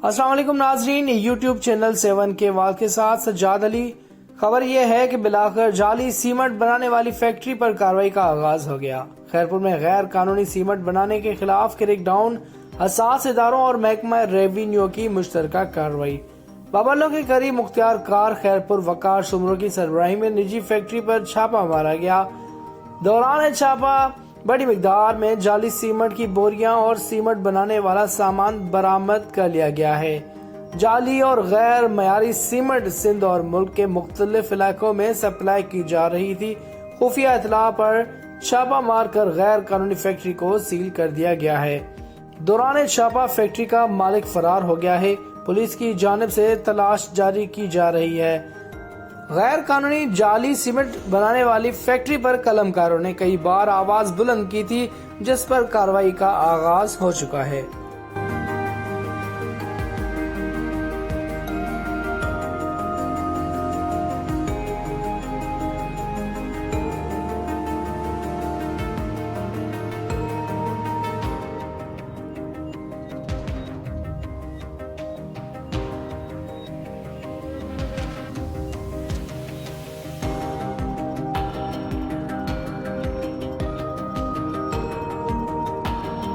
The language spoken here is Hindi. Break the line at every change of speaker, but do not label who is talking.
अस्सलाम वालेकुम नाजरीन, यूट्यूब चैनल 7 के वाल के साथ सज्जाद अली। खबर यह है कि बिलाकर जाली सीमेंट बनाने वाली फैक्ट्री पर कार्रवाई का आगाज हो गया। खैरपुर में गैर कानूनी सीमेंट बनाने के खिलाफ क्रैकडाउन, हसास इदारों और महकमा रेवेन्यू की मुश्तरका कार्रवाई। बाbarlo के करीब मुख्तियार कार खैरपुर वकार सुमरों की सरबराही में निजी फैक्ट्री पर छापा मारा गया। दौरान छापा बड़ी मिकदार में जाली सीमेंट की बोरियां और सीमेंट बनाने वाला सामान बरामद कर लिया गया है। जाली और गैर मयारी सीमेंट सिंध और मुल्क के मुख्तलिफ इलाकों में सप्लाई की जा रही थी। खुफिया इतला पर छापा मारकर गैर कानूनी फैक्ट्री को सील कर दिया गया है। दौरान छापा फैक्ट्री का मालिक फरार हो गया है। पुलिस की जानिब से तलाश जारी की जा रही है। गैर कानूनी जाली सीमेंट बनाने वाली फैक्ट्री पर कलमकारों ने कई बार आवाज बुलंद की थी, जिस पर कार्रवाई का आगाज हो चुका है।